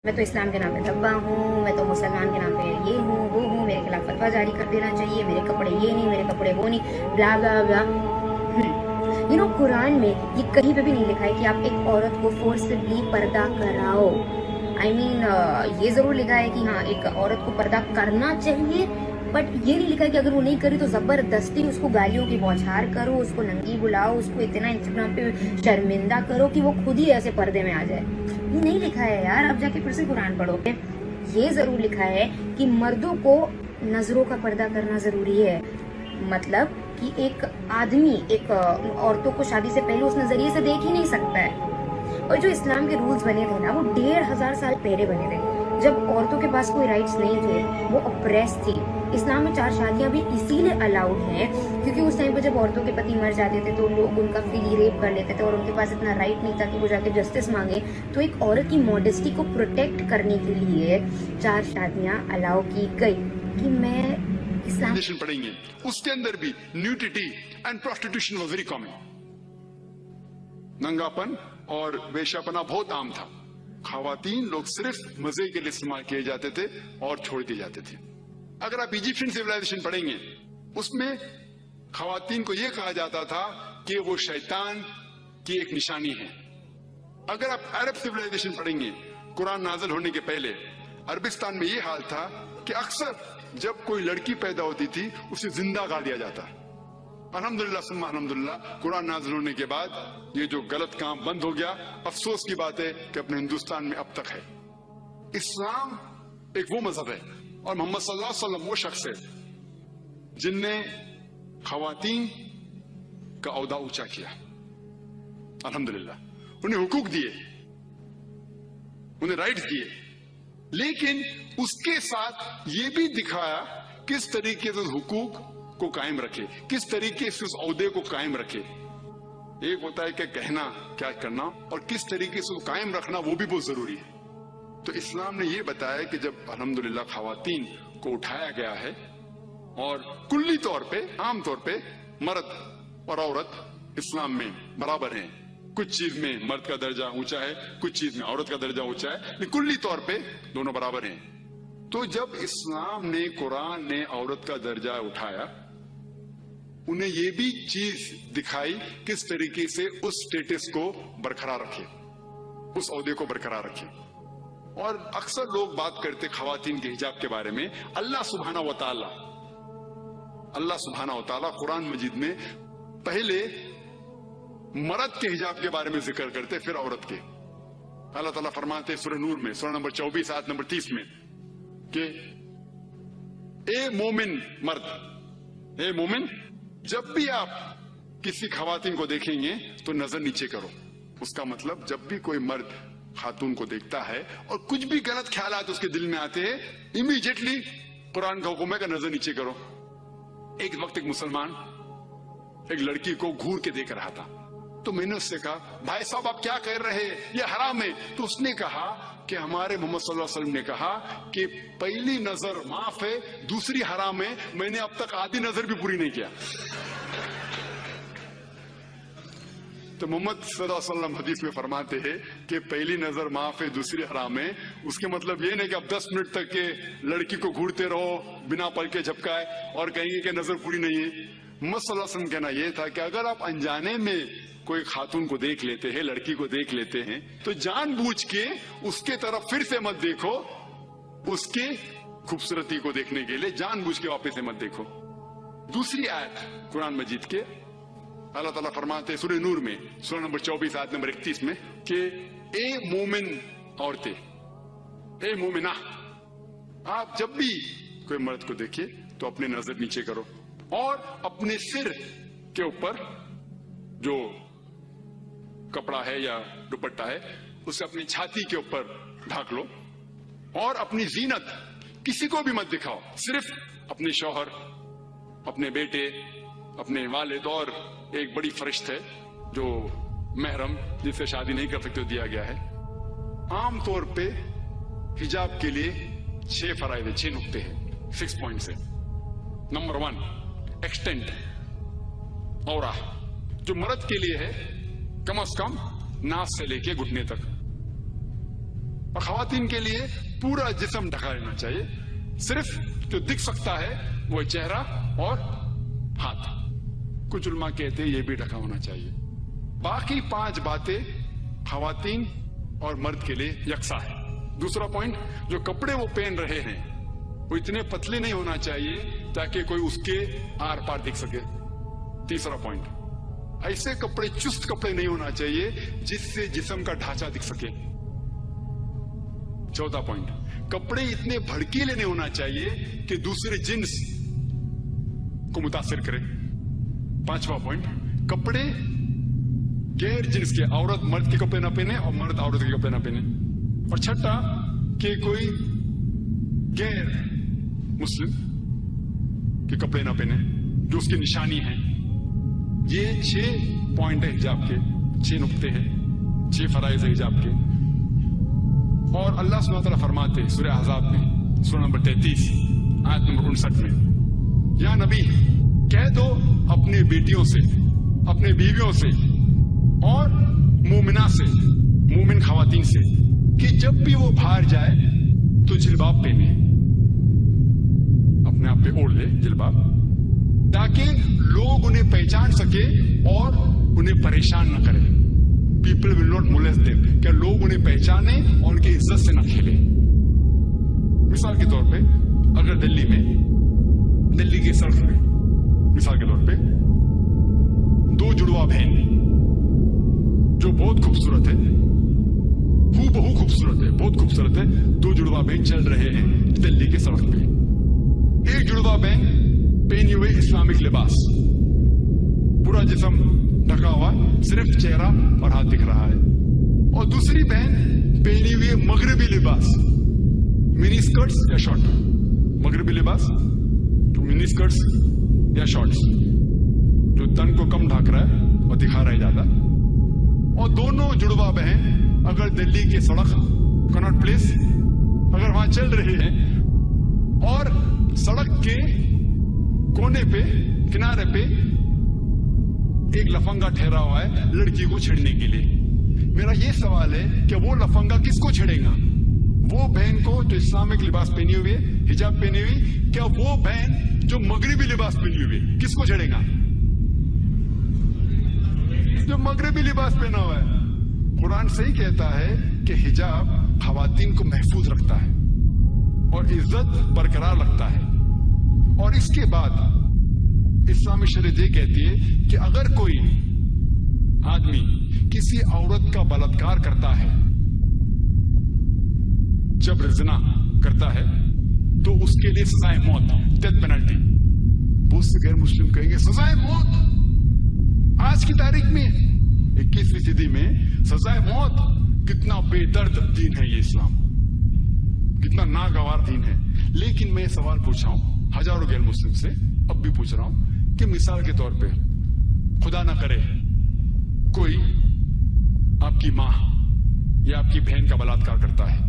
میں تو اسلام کے نام پہ دبا ہوں، میں تو مسلمان کے نام پہ یہ ہوں وہ ہوں، میرے خلاف فتویٰ جاری کر دینا چاہیے، میرے کپڑے یہ نہیں، میرے کپڑے وہ نہیں، بلا بلا بلا۔ قرآن میں یہ کہیں پہ بھی نہیں لکھا ہے کہ آپ ایک عورت کو فورسفلی پردہ کراؤ۔ یہ ضرور لکھا ہے کہ ہاں ایک عورت کو پردہ کرنا چاہیے، بٹ یہ نہیں لکھا ہے کہ اگر وہ نہیں کری تو زبردستی اس کو گالیوں کی بوچھار کرو، اس کو ننگی بلاؤ، اس کو اتنا انسٹاگرام پہ شرمندہ کرو کہ وہ خود ہی ایسے پردے میں آ جائے۔ یہ نہیں لکھا ہے یار، اب جا کے پھر سے قرآن پڑھو گے۔ یہ ضرور لکھا ہے کہ مردوں کو نظروں کا پردہ کرنا ضروری ہے، مطلب کہ ایک آدمی ایک عورتوں کو شادی سے پہلے اس نظریے سے دیکھ ہی نہیں سکتا ہے۔ اور جو اسلام کے رولز بنے تھے نا، وہ 1500 سال پہلے بنے تھے، جب عورتوں کے پاس کوئی رائٹس نہیں تھے، وہ اپریس تھی۔ اسلام میں 4 شادیاں بھی اسی لیے الاؤڈ ہیں کیونکہ اس ٹائم پہ جب عورتوں کے پتی مر جاتے تھے تو لوگ ان کا فری ریپ کر لیتے تھے اور ان کے پاس اتنا رائٹ نہیں تھا کہ وہ جا کے جسٹس مانگے، تو ایک عورت کی موڈسٹی کو پروٹیکٹ کرنے کے لیے 4 شادیاں الاؤ کی گئی۔ کہ میں اسلام پڑھیں گے اس کے اندر بھی nudity and prostitution was very common, ننگاپن اور ویشاپنا بہت عام تھا۔ خواتین لوگ صرف مزے کے لیے استعمال کیے جاتے تھے اور چھوڑ دیے جاتے تھے۔ اگر آپ ایجپشین سیولائزیشن پڑھیں گے اس میں خواتین کو یہ کہا جاتا تھا کہ وہ شیطان کی ایک نشانی ہے۔ اگر آپ عرب سیولائزیشن پڑھیں گے قرآن نازل ہونے کے پہلے، عربستان میں یہ حال تھا کہ اکثر جب کوئی لڑکی پیدا ہوتی تھی اسے زندہ گاڑ دیا جاتا۔ الحمدللہ ثم الحمدللہ قرآن نازل ہونے کے بعد یہ جو غلط کام بند ہو گیا۔ افسوس کی بات ہے کہ اپنے ہندوستان میں اب تک ہے۔ اسلام ایک وہ مذہب ہے اور محمد صلی اللہ علیہ وسلم وہ شخص ہے جن نے خواتین کا عہدہ اونچا کیا، الحمدللہ انہیں حقوق دیے، انہیں رائٹس دیے، لیکن اس کے ساتھ یہ بھی دکھایا کس طریقے سے حقوق کو قائم رکھے، کس طریقے سے اس عہدے کو قائم رکھے۔ ایک ہوتا ہے کہ کہنا کیا کرنا اور کس طریقے سے قائم رکھنا، وہ بھی بہت ضروری ہے۔ تو اسلام نے یہ بتایا کہ جب الحمدللہ خواتین کو اٹھایا گیا ہے اور کلی طور پہ عام طور پہ مرد اور عورت اسلام میں برابر ہیں، کچھ چیز میں مرد کا درجہ اونچا ہے، کچھ چیز میں عورت کا درجہ اونچا ہے، لیکن کلی طور پہ دونوں برابر ہیں۔ تو جب اسلام نے قرآن نے عورت کا درجہ اٹھایا، انہیں یہ بھی چیز دکھائی کس طریقے سے اس سٹیٹس کو برقرار رکھے، اس عہدے کو برقرار رکھے۔ اور اکثر لوگ بات کرتے خواتین کے حجاب کے بارے میں، اللہ سبحانہ و تعالی قرآن مجید میں پہلے مرد کے حجاب کے بارے میں ذکر کرتے، پھر عورت کے۔ اللہ تعالیٰ فرماتے سورہ نور میں سورہ نمبر 24 آیت نمبر 30 میں کہ اے مومن مرد، اے مومن، جب بھی آپ کسی خواتین کو دیکھیں گے تو نظر نیچے کرو۔ اس کا مطلب جب بھی کوئی مرد خاتون کو دیکھتا ہے اور کچھ بھی غلط خیالات اس کے دل میں آتے ہیں، امیڈیٹلی قرآن کا حکم ہے کہ نظر نیچے کرو۔ ایک وقت ایک مسلمان ایک لڑکی کو گھور کے دیکھ رہا تھا، تو میں نے اس سے کہا بھائی صاحب آپ کیا کہہ رہے ہیں، یہ حرام ہے۔ تو اس نے کہا کہ ہمارے محمد صلی اللہ علیہ وسلم نے کہا کہ پہلی نظر معاف ہے، دوسری حرام ہے، میں نے اب تک آدھی نظر بھی پوری نہیں کیا۔ تو محمد صلی اللہ علیہ وسلم حدیث میں فرماتے ہیں کہ پہلی نظر معاف ہے، دوسری حرام ہے۔ اس کے مطلب یہ نہیں کہ اب 10 منٹ تک کے لڑکی کو گھورتے رہو بنا پل کے جھپکائے اور کہیں گے کہ نظر پوری نہیں ہے۔ محمد صلی اللہ علیہ وسلم کہنا یہ تھا کہ اگر آپ انجانے میں کوئی خاتون کو دیکھ لیتے ہیں، لڑکی کو دیکھ لیتے ہیں، تو جان بوجھ کے اس کے طرف پھر سے مت دیکھو، اس کے خوبصورتی کو دیکھنے کے لیے جان بوجھ کے واپس سے مت دیکھو۔ دوسری آیت قرآن مجید کے اللہ تعالیٰ فرماتے سورہ نور میں سورہ نمبر 24 آیت نمبر 31 میں کہ اے مومن عورتیں، اے مومنہ، آپ جب بھی کوئی مرد کو دیکھیں تو اپنے نظر نیچے کرو اور اپنے سر کے اوپر جو کپڑا ہے یا دوپٹہ ہے اسے اپنی چھاتی کے اوپر ڈھانک لو، اور اپنی زینت کسی کو بھی مت دکھاؤ، صرف اپنے شوہر، اپنے بیٹے، اپنے والد، اور ایک بڑی فرشت ہے جو محرم جس سے شادی نہیں کر سکتے دیا گیا ہے۔ عام طور پہ حجاب کے لیے 6 فرائض ہیں، 6 نقطے ہیں، 6 پوائنٹس ہیں۔ نمبر 1 ایکسٹینٹ عورہ، جو مرد کے لیے ہے کم از کم ناس سے لے کے گھٹنے تک، اور خواتین کے لیے پورا جسم ڈھکا لینا چاہیے, صرف جو دکھ سکتا ہے وہ چہرہ اور ہاتھ. کچھ علماء کہتے ہیں یہ بھی ڈھکا ہونا چاہیے. باقی 5 باتیں خواتین اور مرد کے لیے یکساں ہے. دوسرا پوائنٹ, جو کپڑے وہ پہن رہے ہیں وہ اتنے پتلے نہیں ہونا چاہیے تاکہ کوئی اس کے آر پار دکھ سکے. تیسرا پوائنٹ, ایسے کپڑے, چست کپڑے نہیں ہونا چاہیے جس سے جسم کا ڈھانچہ دکھ سکے. چوتھا پوائنٹ, کپڑے اتنے بھڑکیلے نہیں ہونا چاہیے کہ دوسرے جنس کو متاثر کرے. پانچواں پوائنٹ, کپڑے غیر جنس کے, عورت مرد کے کپڑے نہ پہنے اور مرد عورت کے کپڑے نہ پہنے. اور چھٹا کہ کوئی غیر مسلم کے کپڑے نہ پہنے جو اس کی نشانی ہے. یہ 6 پوائنٹ ہے حجاب کے, 6 نقطے ہیں, 6 فرائض ہے حجاب کے. اور اللہ سبحانہ وتعالیٰ فرماتے سورہ احزاب میں, سورہ نمبر 33 آیت نمبر 59 میں, یا نبی کہہ دو اپنے بیٹیوں سے, اپنے بیویوں سے اور مومنہ سے, مومن خواتین سے کہ جب بھی وہ باہر جائے تو جلباب پہنے, اپنے آپ پہ اوڑھ لے جلباب, تاکہ لوگ انہیں پہچان سکے اور انہیں پریشان نہ کرے. People will not molest them, کہ لوگ انہیں پہچانے اور ان کی عزت سے نہ کھیلے. مثال کے طور پہ اگر دلی میں, دلی کی سڑک پہ مثال کے طور پہ 2 جڑواں بہن جو بہت خوبصورت ہے, بہو خوبصورت ہے, بہت خوبصورت ہے, 2 جڑواں بہن چل رہے ہیں دلی کے سڑک پہ. ایک جڑواں بہن پہنے ہوئے اسلامک لباس, پورا جسم ڈھکا ہوا, صرف چہرہ اور ہاتھ دکھ رہا ہے. اور دوسری بہن پہنی ہوئی مغربی لباس, منی اسکرٹس یا شارٹ, مغربی لباس تو منی اسکرٹس یا شارٹس جو تن کو کم ڈھک رہا ہے اور دکھا رہا ہے زیادہ. اور دونوں جڑواں بہن اگر دلی کے سڑک کناٹ پلیس اگر وہاں چل رہے ہیں اور سڑک کے کونے پہ, کنارے پہ ایک لفنگا ٹھہرا ہوا ہے لڑکی کو چھیڑنے کے لیے, میرا یہ سوال ہے کہ وہ لفنگا کس کو چھیڑے گا؟ وہ بہن کو جو اسلامک لباس پہنی ہوئی ہے, حجاب پہنی ہوئی, کیا وہ بہن جو مغربی لباس پہنی ہوئی ہے کس کو چھیڑے گا؟ جو مغربی لباس پہنا ہوا ہے. قرآن صحیح کہتا ہے کہ حجاب خواتین کو محفوظ رکھتا ہے اور عزت برقرار رکھتا ہے. اور اس کے بعد اسلامی شریعت یہ کہتی ہے کہ اگر کوئی آدمی کسی عورت کا بلاత్కాر کرتا ہے, جبر زنا کرتا ہے, تو اس کے لیے سزائے موت, ڈیتھ پینلٹی. بہت سے غیر مسلم کہیں گے سزائے موت, آج کی تاریخ میں 21ویں صدی میں سزائے موت, کتنا بے درد دین ہے یہ اسلام, کتنا ناگوار دین ہے. لیکن میں سوال پوچھا ہوں ہزاروں غیر مسلم سے, اب بھی پوچھ رہا ہوں کہ مثال کے طور پہ خدا نہ کرے کوئی آپ کی ماں یا آپ کی بہن کا بلاత్కాر کرتا ہے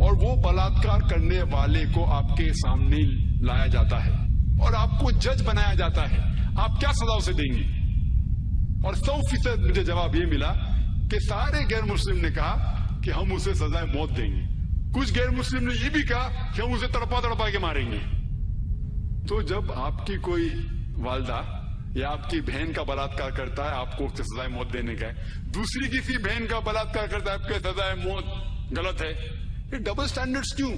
اور وہ بلاత్కాر کرنے والے کو آپ کے سامنے لایا جاتا ہے اور آپ کو جج بنایا جاتا ہے, آپ کیا سزا اسے دیں گے؟ اور 100% مجھے جواب یہ ملا کہ سارے غیر مسلم نے کہا کہ ہم اسے سزائے موت دیں گے. کچھ غیر مسلم نے یہ بھی کہا کہ ہم اسے تڑپا تڑپا کے ماریں گے. تو جب آپ کی کوئی والدہ یا آپ کی بہن کا بلاత్కాر کرتا ہے آپ کو اسے سزائے موت دینے کا ہے, دوسری کسی بہن کا بلاత్కాر کرتا ہے آپ کے سزائے موت, غلط ہے. یہ ڈبل سٹینڈرڈز کیوں؟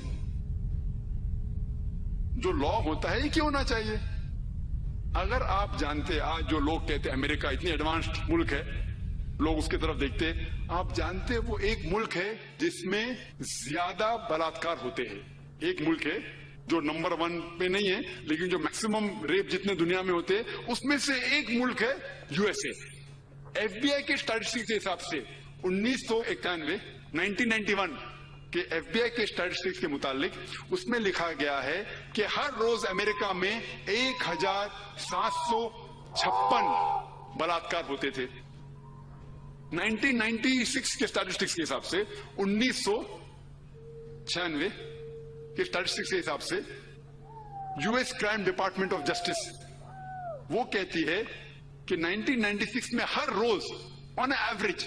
جو لا ہوتا ہے یہ کیوں ہونا چاہیے؟ اگر آپ جانتے, آج جو لوگ کہتے ہیں امریکہ اتنی ایڈوانسڈ ملک ہے, لوگ اس کی طرف دیکھتے, آپ جانتے وہ ایک ملک ہے جس میں زیادہ بلاత్కాر ہوتے ہیں. ایک ملک ہے جو نمبر 1 پہ نہیں ہے لیکن جو میکسیمم ریپ جتنے دنیا میں ہوتے ہیں اس میں سے ایک ملک ہے USA. FBI کے اسٹیٹسٹکس کے حساب سے 1991 1991 کے FBI کے اسٹیٹسٹکس کے متعلق اس میں لکھا گیا ہے کہ ہر روز امریکہ میں 1756 بلاత్కాر ہوتے تھے. 1996 کے اسٹیٹسٹکس کے حساب سے 1996 کے اسٹیٹسٹکس کے حساب سے US crime department of justice وہ کہتی ہے کہ 1996 میں ہر روز آن ایوریج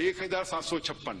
1756,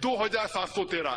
2713।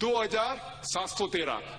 2713,